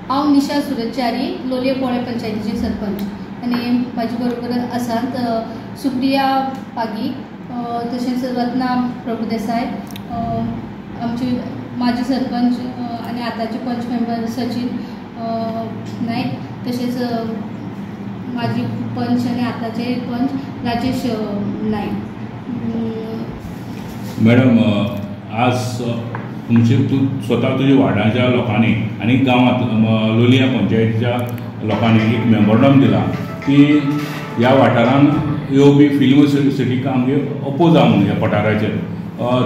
हांव निशा सुरतचारी लोलये पोळे पंचायतीचे सरपंच आनी म्हाजे बरोबर आसात सुप्रिया पागी तशेंच रत्ना प्रभुदेसाय आमचे माजी सरपंच आनी आतांचे पंच मेंबर सचिन नायक तशेंच माजी पंच आनी आतांचे पंच राजेश नायक. मॅडम आज तू स्वता तुझ्या वार्डाच्या लोकांनी आनी गांवांत लोलया पंचायतीच्या लोकांनी एक मेमोरंडम दिला की ह्या वाठारांत येवपी फिल्म सिटीक आमगे ओपोज जावं म्हणून ह्या पठाराचेर.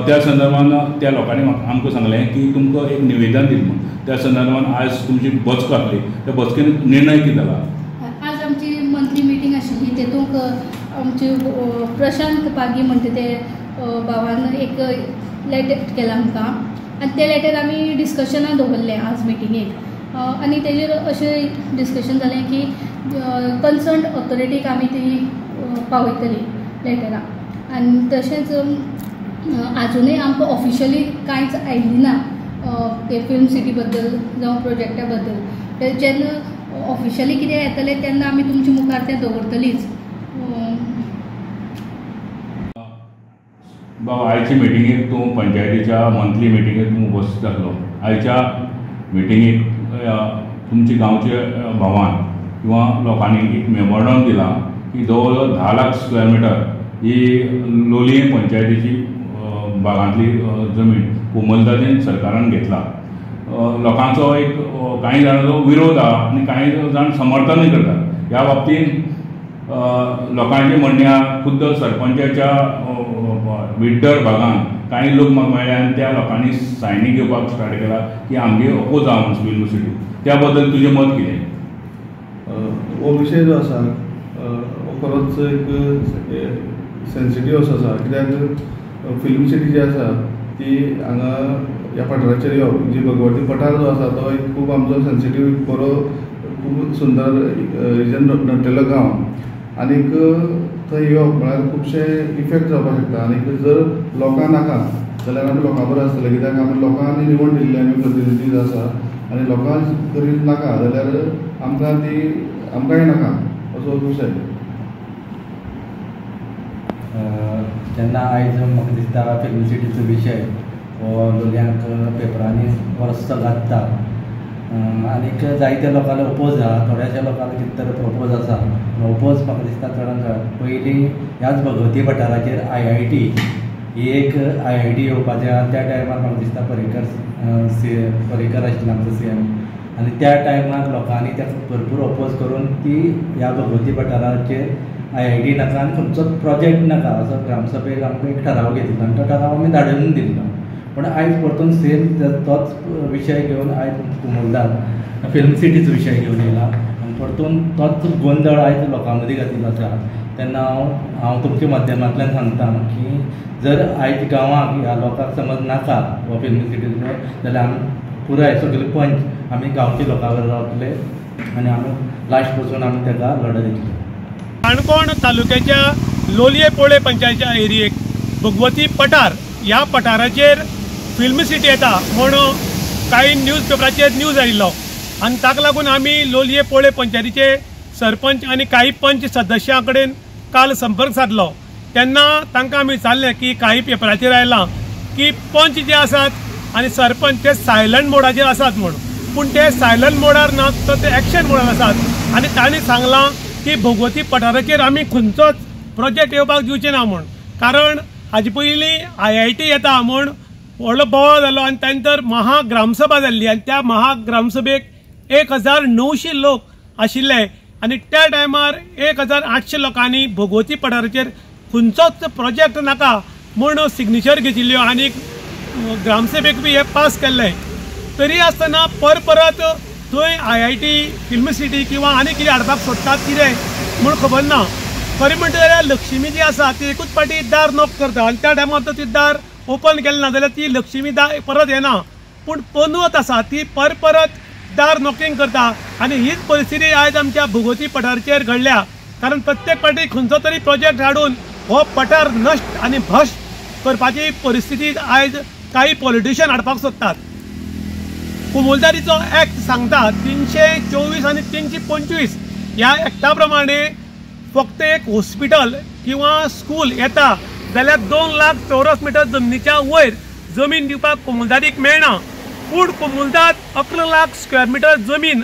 त्या संदर्भान त्या लोकांनी आमकां सांगलें की तुमकां एक निवेदन दिलें म्हणून. त्या संदर्भान आज तुमची बसका आसली, त्या बसकेन निर्णय कितें जाला? आज आमची मंथली मिटींग आशिल्ली, तेतूंक आमचे प्रशांत पागी म्हणटा ते भावान एक लेटर केला आमकां आनी ते लेटर आमी डिस्कशनाक दवरलें आज मिटिंगेक. आनी तेजेर अशें डिस्कशन जालें की कन्सर्न ऑथॉरिटीक आमी ती पावयतली लेटरां. आनी तशेंच आजुनूय आमकां ऑफिशियली कांयच आयिल्ली ना ते फिल्म सिटी बद्दल जावं प्रोजेक्टा बद्दल. जेन्ना ऑफिशियली कितें येतलें तेन्ना आमी तुमचे मुखार तें दवरतलीच. बाबा आयच्या मिटिंगेक तूं पंचायतीच्या मंथली मिटिंगेक तूं उपस्थित आसलो. आयच्या मिटिंगेक तुमच्या गांवचे भावान किंवा लोकांनी एक मेमोरंडम दिला की जवळ जवळ 10 लाख स्क्वेअर मिटर ही लोलये पंचायतीची भागांतली जमीन कोमलदादेन सरकारान घेतला. लोकांचो एक कांय जाणांचो विरोध आहा आनी कांय जाण समर्थनूय करतात. ह्या बाबतींत लोकांचें म्हणणें आहा खुद्द सरपंचाच्या विड्डर भागांत कांय लोक म्हाका मेळ्ळे आनी त्या लोकांनी सायनी घेवपाक स्टार्ट केला की आमगे ओपोज आहा म्हणून फिल्म सिटी. त्या बद्दल तुजें मत कितें? हो विशय जो आसा हो खरोच एक सेन्सिटीव असो आसा. कित्याक फिल्म सिटी जी आसा ती हांगा ह्या पठाराचेर येवप जी भगवती पठार जो आसा तो एक खूब आमचो सेन्सिटीव बरो खूब सुंदर रिजन नटिल्लो गांव. आनीक थंय येवप म्हळ्यार खुबशे इफेक्ट जावपाक शकता. आनीक जर लोकांक नाका जाल्यार आमी लोकां बरोबर आसतले. कित्याक आमी लोकांनी निवड दिल्ले आमी प्रतिनिधी जो आसा आनी लोकांक जरी नाका जाल्यार आमकांय नाका असो विशय. जेन्ना आयज म्हाका दिसता फिल्म सिटीचो विशय हो लोलयांक पेपरांनी वर्स लागता आनीक जायत्या लोकांना ओपोज आहा, थोड्याशा लोकांना कितें तरी प्रपोज आसा. ओपोज म्हाका दिसता चडांत चड पयलीं ह्याच भगवती पठाराचेर IIT ही एक IIT येवपाचें आहा. त्या टायमार म्हाका दिसता पर्रीकर आशिल्लो आमचो CM आनी त्या टायमार लोकांनी ताका भरपूर ओपोज करून ती ह्या भगवती पठाराचेर IIT नाका आनी खंयचोच प्रोजेक्ट नाका असो ग्रामसभेक आमकां एक ठराव घेतिल्लो आनी तो ठराव आमी धाडून दिल्लो. पूण आयज परतून सेम तोच विशय घेवन आयज कुमलदाद फिल्म सिटीचो विशय घेवन येयला आनी परतून तोच गोंधळ आयज लोकां मदीं घातिल्लो आसा. तेन्ना हांव तुमच्या माध्यमांतल्यान सांगता की जर आयज गांवांक ह्या लोकांक समज नाका हो फिल्म सिटीचो जाल्यार आमी पुराय सगळे पंच आमी गांवच्या लोकां बरोबर रावतले आनी आमी लास्ट पसून आमी ताका लढत दितले. काणकोण तालुक्याच्या लोलये पोळे पंचायतीच्या एरियेक भगवती पठार ह्या पठाराचेर फिल्म सिटी येता म्हणून काही न्यूज पेपराचेर न्यूज आयिल्लो आनी ताका लागून आमी लोलये पोळे पंचायतीचे सरपंच आनी काही पंच सदस्यां कडेन काल संपर्क साधलो. तेन्ना तांकां आमी विचारलें की काही पेपराचेर आयलां की पंच जे आसात आनी सरपंच ते सायलंट मोडाचेर आसात म्हणून. पूण ते सायलंट मोडार नात तर ते एक्शन मोडार आसात आनी तांणी सांगलां की भगवती पठाराचेर आमी खंयचोच प्रोजेक्ट येवपाक दिवचे ना म्हूण. कारण हाजे पयलीं IIT येता म्हूण व्हडलो बोवाळ जालो आनी ताचे नंतर महाग्रामसभा जाल्ली आनी त्या महाग्रामसभेक 1900 लोक आशिल्ले आनी त्या टायमार 1800 लोकांनी भगवती पठाराचेर खंयचोच प्रोजेक्ट नाका म्हूण सिग्नेचर घेतिल्ल्यो आनी ग्रामसभेक बी हे पास केल्ले. तरी आसतना परत थंय IIT फिल्म सिटी किंवा आनी कितें हाडपाक सोदतात कितें म्हूण खबर ना. खरें म्हणटा जाल्यार लक्ष्मी जी आसा ती एकूच पाटी दार नॉक करता आनी त्या टायमार तो ती दार ओपन केलें ना जाल्यार ती लक्ष्मी दार परत येना. पूण पनवत आसा ती परत दार नॉकिंग करता आनी हीच परिस्थिती आयज आमच्या भगवती पठाराचेर घडल्या. कारण प्रत्येक पाटी खंयचो तरी प्रोजेक्ट हाडून हो पठार नश्ट आनी भ्रश्ट करपाची परिस्थिती आयज काही पॉलिटिशियन हाडपाक सोदतात. कुमुलदारीचो ॲक्ट सांगता 324 आणि 325 ह्या ॲक्टा प्रमाणे फक्त एक हॉस्पिटल किंवा स्कूल येता जाल्यार 2 लाख चौरस मीटर जमनीच्या वयर जमीन दिवपाक कुमुलदारीक मेळना, पूण कुमुलदार 11 लाख स्क्वेअर मीटर जमीन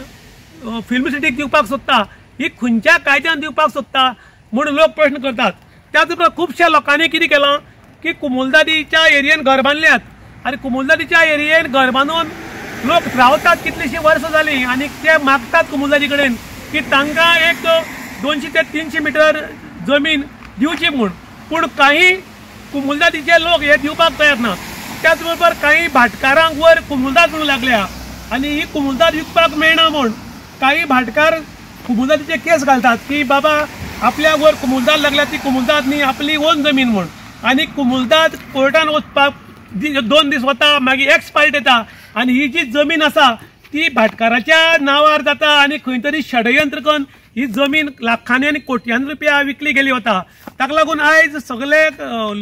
फिल्म सिटीक दिवपाक सोदता, ही खंयच्या कायद्यान दिवपाक सोदता म्हणून लोक प्रश्न करतात. त्याच बरोबर खुबश्या लोकांनी कितें केलां की कुमुलदारीच्या एरियेन घर बांदल्यात आनी कुमुलदारीच्या एरियेन घर बांदून लोक रावतात कितलीशीं वर्सां जालीं आनी ते मागतात कुमुलदारी कडेन की तांकां एक 200 ते 300 मीटर जमीन दिवची म्हूण, पूण काही कुमुलदारीचे लोक हे दिवपाक तयार नात. त्याच बरोबर काही भाटकारांक वर कुमुलदार म्हणूंक लागल्या आनी ही कुमुलदार विकपाक मेळना म्हूण काही भाटकार कुमुलदारीचे केस घालतात की बाबा आपल्या वर कुमुलदार लागल्या ती कुमुलदार न्ही आपली ओन जमीन म्हूण, आनी कुमुलदार कोर्टान वचपाक 2 दीस वता मागीर एक्सपायर्ड येता आनी ही जी जमीन आसा ती भाटकाराच्या नांवार जाता आनी खंय तरी षडयंत्र करून ही जमीन लाखांनी आनी कोट्यांनी रुपया विकली गेली वता. ताका लागून आयज सगळे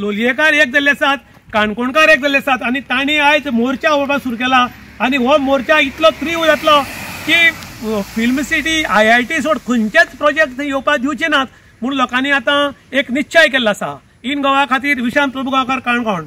लोलयेकार एक जाल्ले आसात, काणकोणकार एक जाल्ले आसात आनी तांणी आयज मोर्चा उडोवपाक सुरू केला आनी हो मोर्चा इतलो तीव्र जातलो की फिल्म सिटी IIT सोड खंयचेच प्रोजेक्ट थंय येवपाक दिवचे नात म्हणून लोकांनी आतां एक निश्चय केल्लो आसा. इन गोवा खातीर विशांत प्रभुगांवकार, काणकोण.